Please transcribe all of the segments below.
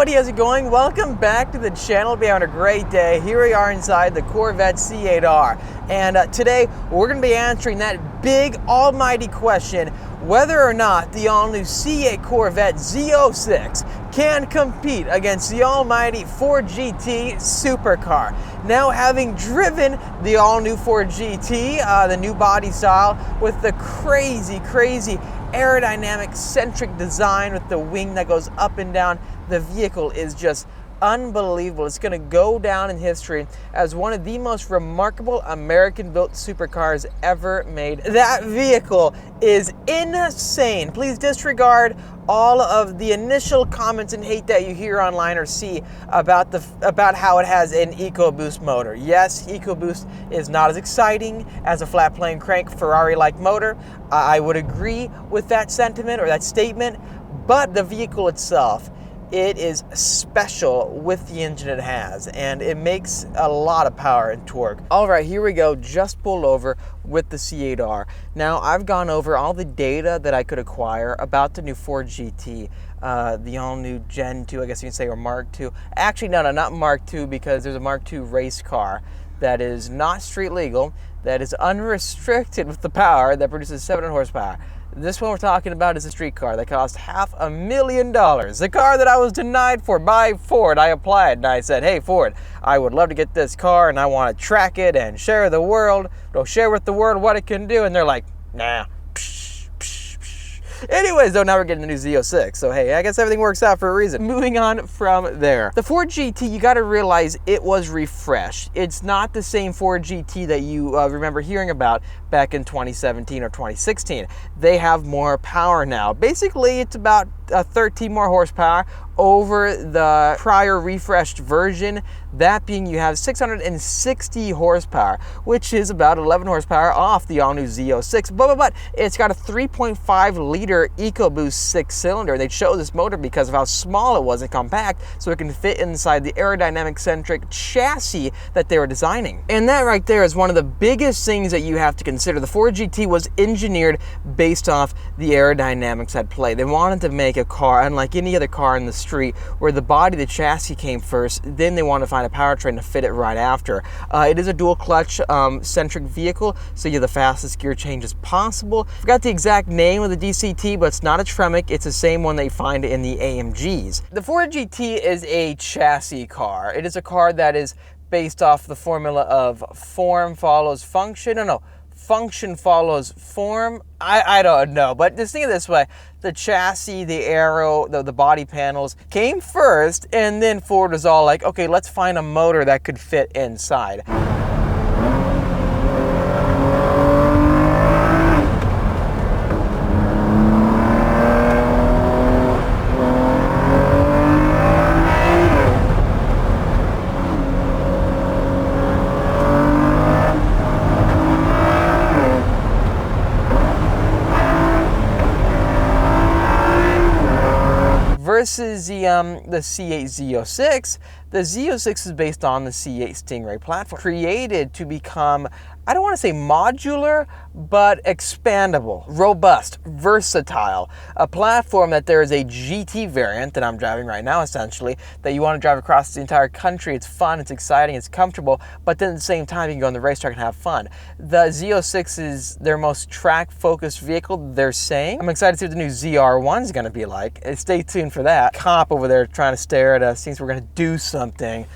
everybody, how's it going? Welcome back to the channel. Be having a great day. Here we are inside the Corvette C8.R, and today we're going to be answering that big almighty question, whether or not the all-new C8 Corvette Z06 can compete against the almighty Ford GT supercar. Now, having driven the all-new Ford GT, the new body style with the crazy aerodynamic centric design with the wing that goes up and down, the vehicle is just unbelievable. It's going to go down in history as one of the most remarkable American-built supercars ever made. That vehicle is insane. Please disregard all of the initial comments and hate that you hear online or see about how it has an EcoBoost motor. Yes, EcoBoost is not as exciting as a flat plane crank Ferrari-like motor. I would agree with that sentiment or that statement, but the vehicle itself, it is special with the engine it has, and it makes a lot of power and torque. All right, here we go, just pulled over with the C8R. Now, I've gone over all the data that I could acquire about the new Ford GT, the all-new Gen 2, I guess you can say, or Mark II. Actually, no, not Mark II, because there's a Mark II race car that is not street legal, that is unrestricted with the power, that produces 700 horsepower. This one we're talking about is a street car that cost $500,000. The car that I was denied for by Ford. I applied and I said, hey Ford, I would love to get this car and I want to track it and share with the world what it can do. And they're like, nah. Anyways, though, now we're getting the new Z06, so hey, I guess everything works out for a reason. Moving on from there. The Ford GT, you gotta realize it was refreshed. It's not the same Ford GT that you remember hearing about back in 2017 or 2016. They have more power now. Basically, it's about 13 more horsepower over the prior refreshed version. That being, you have 660 horsepower, which is about 11 horsepower off the all-new Z06. But it's got a 3.5 liter EcoBoost 6-cylinder. They chose this motor because of how small it was and compact, so it can fit inside the aerodynamic-centric chassis that they were designing. And that right there is one of the biggest things that you have to consider. The Ford GT was engineered based off the aerodynamics at play. They wanted to make a car unlike any other car in the street, where the body, the chassis came first, then they want to find a powertrain to fit it right after. It is a dual clutch centric vehicle, so you have the fastest gear changes possible. Forgot the exact name of the DCT, but it's not a Tremec, it's the same one that you find in the AMGs. The Ford GT is a chassis car. It is a car that is based off the formula of form follows function. No, function follows form. I don't know, but just think of it this way. The chassis, the aero, the body panels came first, and then Ford was all like, okay, let's find a motor that could fit inside. Versus the C8 Z06, the Z06 is based on the C8 Stingray platform, created to become, I don't want to say modular, but expandable, robust, versatile. A platform that there is a GT variant that I'm driving right now, essentially, that you want to drive across the entire country. It's fun, it's exciting, it's comfortable, but then at the same time, you can go on the racetrack and have fun. The Z06 is their most track-focused vehicle, they're saying. I'm excited to see what the new ZR1 is going to be like. Stay tuned for that. Cop over there trying to stare at us, thinks we're going to do something.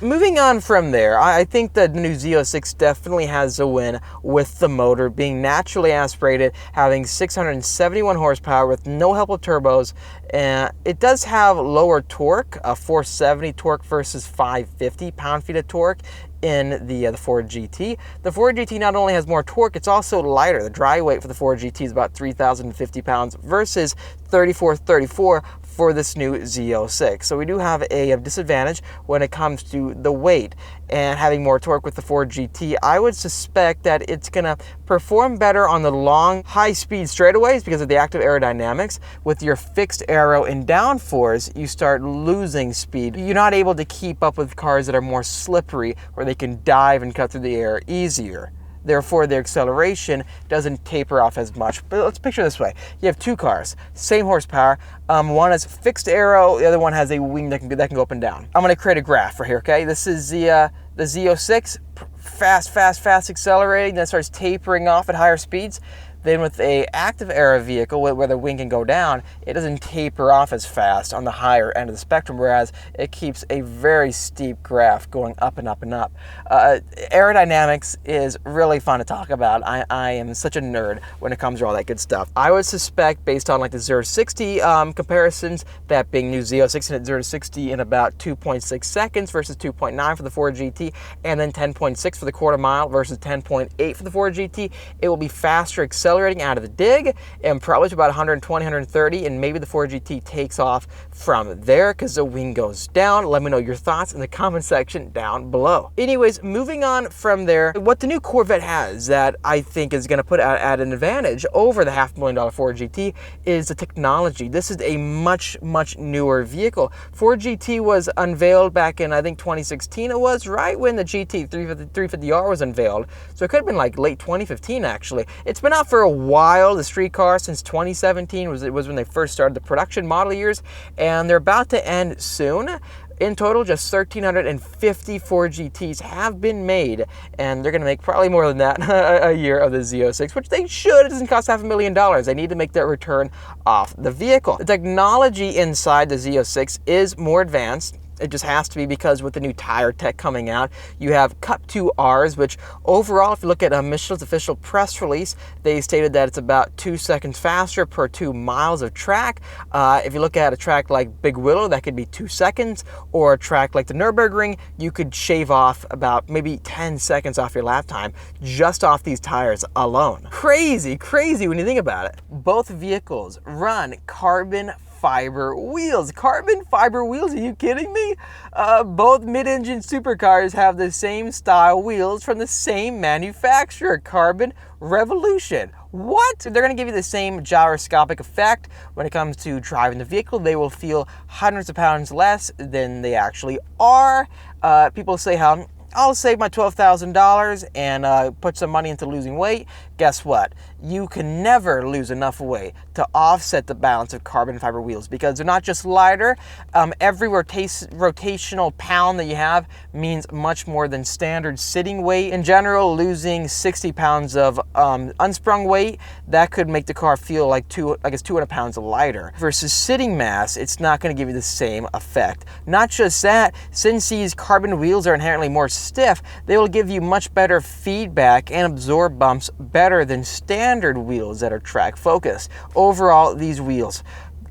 Moving on from there, I think that the new Z06 definitely has a win with the motor being naturally aspirated, having 671 horsepower with no help of turbos. It does have lower torque, 470 torque versus 550 pound-feet of torque in the Ford GT. The Ford GT not only has more torque, it's also lighter. The dry weight for the Ford GT is about 3,050 pounds versus 3,434 for this new Z06. So we do have a disadvantage when it comes to the weight, and having more torque with the Ford GT, I would suspect that it's gonna perform better on the long, high-speed straightaways because of the active aerodynamics. With your fixed aero in downforce, you start losing speed. You're not able to keep up with cars that are more slippery, where they can dive and cut through the air easier. Therefore, the acceleration doesn't taper off as much. But let's picture this way. You have two cars, same horsepower. One has fixed aero, the other one has a wing that can go up and down. I'm going to create a graph right here, okay? This is the Z06, fast accelerating, then starts tapering off at higher speeds. Then with a active aero vehicle where the wing can go down, it doesn't taper off as fast on the higher end of the spectrum, whereas it keeps a very steep graph going up and up and up. Aerodynamics is really fun to talk about. I am such a nerd when it comes to all that good stuff. I would suspect, based on like the 0-60 comparisons, that being new Z06 and 0-60 in about 2.6 seconds versus 2.9 for the Ford GT, and then 10.6 for the quarter mile versus 10.8 for the Ford GT, it will be faster accelerating out of the dig, and probably to about 120, 130, and maybe the Ford GT takes off from there because the wing goes down. Let me know your thoughts in the comment section down below. Anyways, moving on from there, what the new Corvette has that I think is going to put at an advantage over the $500,000 Ford GT is the technology. This is a much newer vehicle. Ford GT was unveiled back in, I think, 2016 it was, right when the GT 350R was unveiled. So it could have been like late 2015 actually. It's been out for a while, the street car, since 2017 was when they first started the production model years, and they're about to end soon. In total, just 1,350 Ford GTs have been made, and they're going to make probably more than that a year of the Z06, which they should. It doesn't cost $500,000. They need to make that return off the vehicle. The technology inside the Z06 is more advanced. It just has to be because with the new tire tech coming out, you have Cup 2Rs, which overall, if you look at Michelin's official press release, they stated that it's about 2 seconds faster per 2 miles of track. If you look at a track like Big Willow, that could be 2 seconds, or a track like the Nürburgring, you could shave off about maybe 10 seconds off your lap time just off these tires alone. Crazy when you think about it. Both vehicles run carbon fiber wheels. Carbon fiber wheels? Are you kidding me? Both mid-engine supercars have the same style wheels from the same manufacturer, Carbon Revolution. What? They're going to give you the same gyroscopic effect. When it comes to driving the vehicle, they will feel hundreds of pounds less than they actually are. People say how I'll save my $12,000 and put some money into losing weight. Guess what? You can never lose enough weight to offset the balance of carbon fiber wheels because they're not just lighter. Every rotational pound that you have means much more than standard sitting weight. In general, losing 60 pounds of unsprung weight, that could make the car feel like it's 200 pounds lighter. Versus sitting mass, it's not going to give you the same effect. Not just that, since these carbon wheels are inherently more stiff, they will give you much better feedback and absorb bumps better than standard wheels that are track focused. Overall, these wheels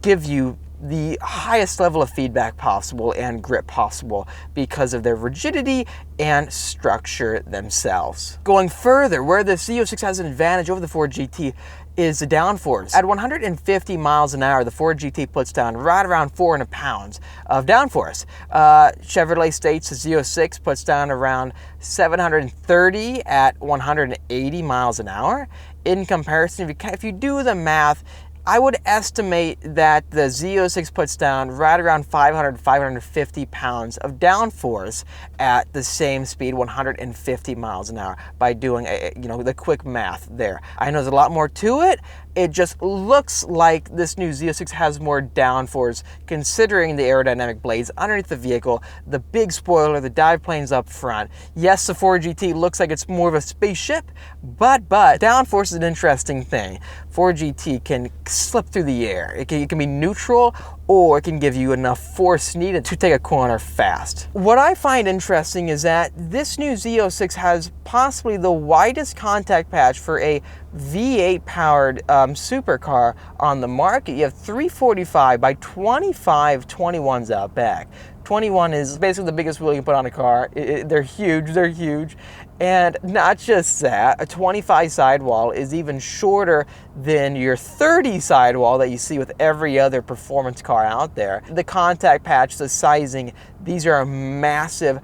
give you the highest level of feedback possible and grip possible because of their rigidity and structure themselves. Going further, where the Z06 has an advantage over the Ford GT is the downforce. At 150 miles an hour, the Ford GT puts down right around 400 pounds of downforce. Chevrolet states the Z06 puts down around 730 at 180 miles an hour. In comparison, if you do the math, I would estimate that the Z06 puts down right around 500 to 550 pounds of downforce at the same speed, 150 miles an hour, by doing the quick math there. I know there's a lot more to it. It just looks like this new Z06 has more downforce considering the aerodynamic blades underneath the vehicle, the big spoiler, the dive planes up front. Yes, the Ford GT looks like it's more of a spaceship, but downforce is an interesting thing. Ford GT can slip through the air. It can be neutral, or it can give you enough force needed to take a corner fast. What I find interesting is that this new Z06 has possibly the widest contact patch for a V8 powered supercar on the market. You have 345 by 25 21s out back. 21 is basically the biggest wheel you can put on a car. They're huge. And not just that, a 25 sidewall is even shorter than your 30 sidewall that you see with every other performance car out there. The contact patch, the sizing, these are massive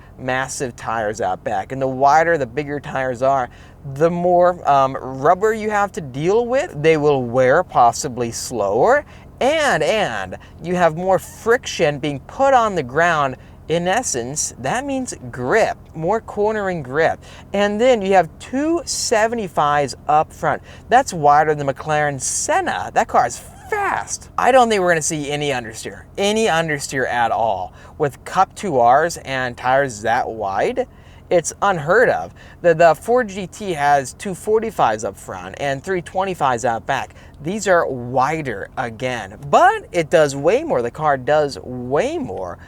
tires out back. And the wider, the bigger tires are, the more rubber you have to deal with. They will wear possibly slower, and you have more friction being put on the ground In essence, that means grip, more cornering grip. And then you have two 75s up front. That's wider than the McLaren Senna. That car is fast. I don't think we're gonna see any understeer at all. With Cup 2Rs and tires that wide, it's unheard of. The Ford GT has two 45s up front and three 25s out back. These are wider again, but it does way more. The car does way more,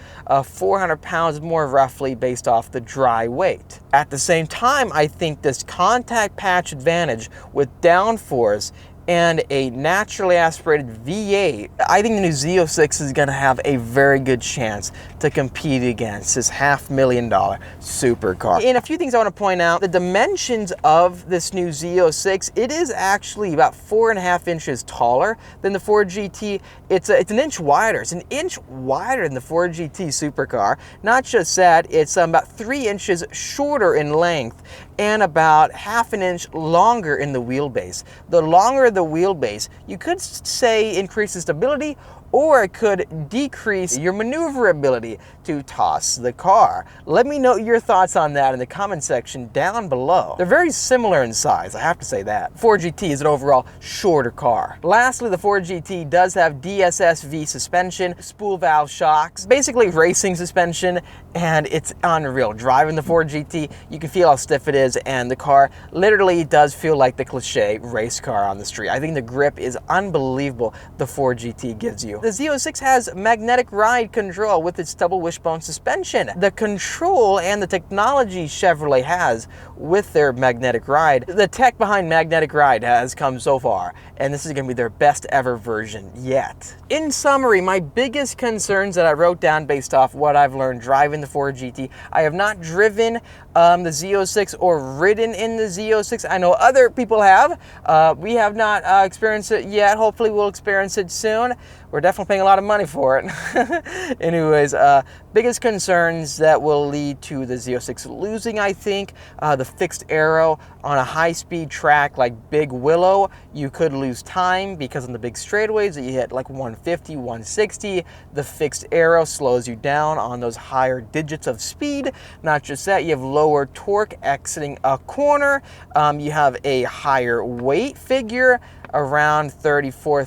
400 pounds more roughly based off the dry weight. At the same time, I think this contact patch advantage with downforce and a naturally aspirated V8, I think the new Z06 is gonna have a very good chance to compete against this $500,000 supercar. And a few things I wanna point out, the dimensions of this new Z06, it is actually about 4.5 inches taller than the Ford GT. It's an inch wider. It's an inch wider than the Ford GT supercar. Not just that, it's about 3 inches shorter in length and about 1/2 inch longer in the wheelbase. The longer the wheelbase, you could say increases stability, or it could decrease your maneuverability to toss the car. Let me know your thoughts on that in the comment section down below. They're very similar in size, I have to say that. Ford GT is an overall shorter car. Lastly, the Ford GT does have DSSV suspension, spool valve shocks, basically racing suspension, and it's unreal. Driving the Ford GT, you can feel how stiff it is, and the car literally does feel like the cliche race car on the street. I think the grip is unbelievable the Ford GT gives you. The Z06 has magnetic ride control with its double wishbone suspension. The control and the technology Chevrolet has with their magnetic ride, the tech behind magnetic ride has come so far, and this is going to be their best ever version yet. In summary, my biggest concerns that I wrote down based off what I've learned driving the Ford GT, I have not driven the Z06 or ridden in the Z06. I know other people have. We have not experienced it yet. Hopefully we'll experience it soon. We're definitely paying a lot of money for it. Anyways, biggest concerns that will lead to the Z06 losing, I think, the fixed aero on a high-speed track like Big Willow. You could lose time because on the big straightaways that you hit like 150, 160, the fixed aero slows you down on those higher digits of speed. Not just that, you have lower torque exiting a corner. You have a higher weight figure, around 34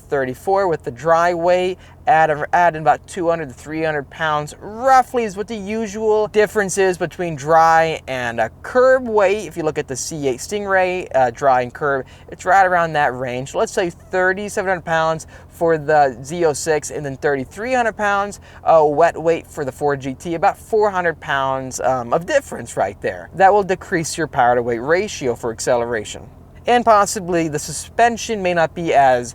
with the dry weight, add in about 200 to 300 pounds roughly is what the usual difference is between dry and a curb weight. If you look at the C8 Stingray, dry and curb, it's right around that range. Let's say 3,700 pounds for the Z06 and then 3,300 pounds wet weight for the Ford GT, about 400 pounds of difference right there. That will decrease your power to weight ratio for acceleration. And possibly the suspension may not be as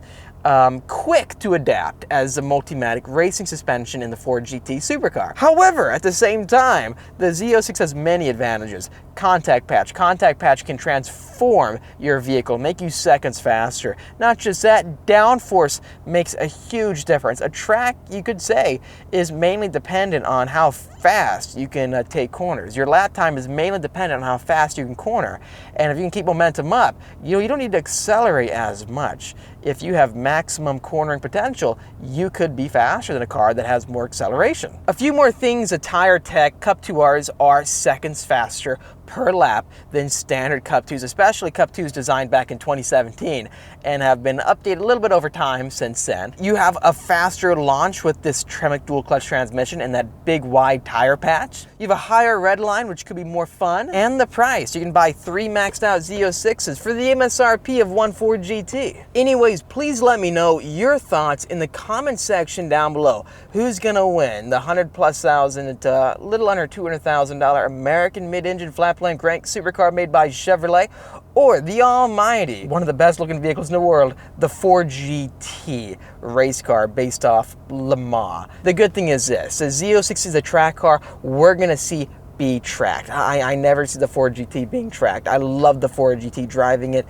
quick to adapt as the Multimatic racing suspension in the Ford GT supercar. However, at the same time, the Z06 has many advantages. Contact patch can transform your vehicle, make you seconds faster. Not just that, downforce makes a huge difference. A track, you could say, is mainly dependent on how fast you can take corners. Your lap time is mainly dependent on how fast you can corner. And if you can keep momentum up, you don't need to accelerate as much. If you have maximum cornering potential, you could be faster than a car that has more acceleration. A few more things, the tire tech, Cup 2Rs are seconds faster per lap than standard Cup 2s, especially Cup 2s designed back in 2017 and have been updated a little bit over time since then. You have a faster launch with this Tremec dual clutch transmission and that big wide tire patch. You have a higher red line, which could be more fun, and the price. You can buy 3 maxed out Z06s for the MSRP of one Ford GT. Anyways, please let me know your thoughts in the comment section down below. Who's gonna win the $100,000, little under $200,000 American mid-engine flat plane crank supercar made by Chevrolet, or the almighty, one of the best looking vehicles in the world, the Ford GT race car based off Le Mans. The good thing is this, the Z06 is a track car we're gonna see be tracked. I never see the Ford GT being tracked. I love the Ford GT driving it.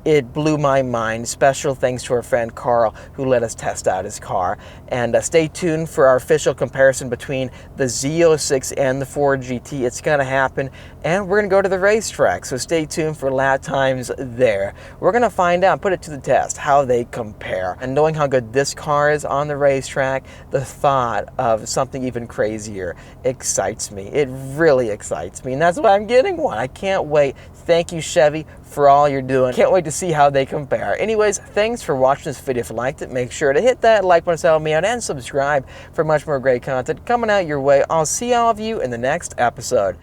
it blew my mind. Special thanks to our friend Carl who let us test out his car. And stay tuned for our official comparison between the Z06 and the Ford GT. It's going to happen, and we're going to go to the racetrack, so stay tuned for lap times there. We're going to find out, put it to the test, how they compare. And knowing how good this car is on the racetrack, the thought of something even crazier excites me. It really excites me, and that's why I'm getting one. I can't wait. Thank you, Chevy, for all you're doing. Can't wait to see how they compare. Anyways, thanks for watching this video. If you liked it, make sure to hit that like button to help me out, and subscribe for much more great content coming out your way. I'll see all of you in the next episode.